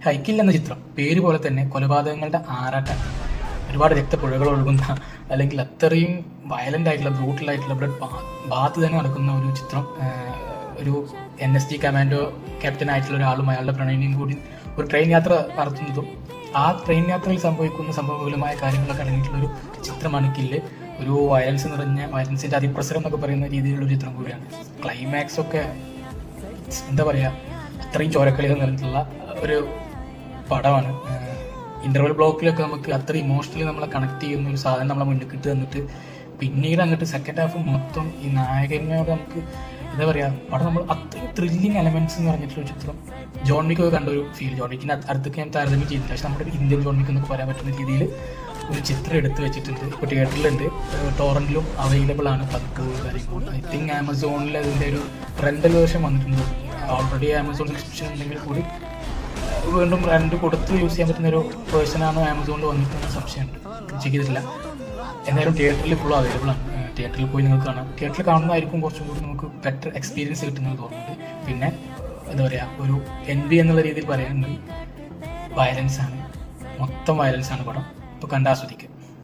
ഹൈക്കിൽ എന്ന ചിത്രം പേര് പോലെ തന്നെ കൊലപാതകങ്ങളുടെ ആറാട്ടാണ്. ഒരുപാട് രക്തപ്പുഴകൾ ഒഴുകുന്ന അല്ലെങ്കിൽ അത്രയും വയലന്റ് ആയിട്ടുള്ള ബ്രൂട്ടൽ ആയിട്ടുള്ള ബ്ലഡ് ബാത്ത് തന്നെ നടക്കുന്ന ഒരു ചിത്രം. ഒരു NSG കമാൻഡോ ക്യാപ്റ്റൻ ആയിട്ടുള്ള ഒരാളും അയാളുടെ പ്രണയിനിയും കൂടി ഒരു ട്രെയിൻ യാത്ര നടത്തുന്നതും ആ ട്രെയിൻ യാത്രയിൽ സംഭവിക്കുന്ന സംഭവവിപുലമായ കാര്യങ്ങളൊക്കെ അടങ്ങിയിട്ടുള്ള ഒരു ചിത്രമാണ് കില്ല്. ഒരു വയലൻസ് നിറഞ്ഞ വയലൻസിന്റെ അതിപ്രസരം എന്നൊക്കെ പറയുന്ന രീതിയിലുള്ള ഒരു ചിത്രം കൂടിയാണ്. ക്ലൈമാക്സ് ഒക്കെ എന്താ പറയുക, അത്രയും ചോരക്കളികൾ നിറഞ്ഞിട്ടുള്ള ഒരു പടമാണ്. ഇന്റർവൽ ബ്ലോക്കിലൊക്കെ നമുക്ക് അത്ര ഇമോഷണലി നമ്മളെ കണക്ട് ചെയ്യുന്ന ഒരു സാധനം നമ്മളെ മുന്നിൽ ഇട്ട് തന്നിട്ട് പിന്നീട് അങ്ങോട്ട് സെക്കൻഡ് ഹാഫ് മൊത്തം ഈ നായകനോട് നമുക്ക് എന്താ പറയുക, പടം നമ്മൾ അത്രയും ത്രില്ലിങ് എലമെന്റ്സ് എന്ന് പറഞ്ഞിട്ടുള്ള ചിത്രം. ജോൺ വിക്ക് ഒക്കെ കണ്ട ഒരു ഫീൽ. ജോൺ വിക്കിന് അടുത്തൊക്കെ ഞാൻ താരതമ്യം ചെയ്തില്ല, പക്ഷെ നമ്മുടെ ഇന്ത്യൻ ജോൺ വിക്ക് എന്നൊക്കെ പറയാൻ പറ്റുന്ന രീതിയിൽ ഒരു ചിത്രം എടുത്ത് വെച്ചിട്ടുണ്ട്. ഇപ്പോൾ തിയേറ്ററിലുണ്ട്, ടോറന്റിലും അവൈലബിൾ ആണ്. 10 കാര്യങ്ങളും ഐ തിങ്ക് ആമസോണിൽ അതിൻ്റെ ഒരു റെന്റൽ വേർഷൻ വന്നിട്ടുണ്ട്. ഓൾറെഡി ആമസോൺ സബ്സ്ക്രിപ്ഷൻ ഉണ്ടെങ്കിൽ കൂടി വീണ്ടും റെന്റ് കൊടുത്ത് യൂസ് ചെയ്യാൻ പറ്റുന്ന ഒരു പേഴ്സണാണ് ആമസോണിൽ വന്നിട്ടുള്ള സംശയമുണ്ട്. ചെക്ക് ചെയ്തിട്ടില്ല. എന്തായാലും തിയേറ്ററിൽ ഫുൾ അവൈലബിൾ ആണ്. തിയേറ്ററിൽ പോയി നിങ്ങൾക്ക് കാണാം. തിയേറ്ററിൽ കാണുന്നതായിരിക്കും കുറച്ചും കൂടി നമുക്ക് ബെറ്റർ എക്സ്പീരിയൻസ് കിട്ടുന്നത് തോന്നുന്നുണ്ട്. പിന്നെ എന്താ പറയുക, ഒരു NB എന്നുള്ള രീതിയിൽ പറയുകയാണെങ്കിൽ വയലൻസ് ആണ്, മൊത്തം വയലൻസ് ആണ് പടം. ഇപ്പോൾ കണ്ടാസ്വദിക്കുക.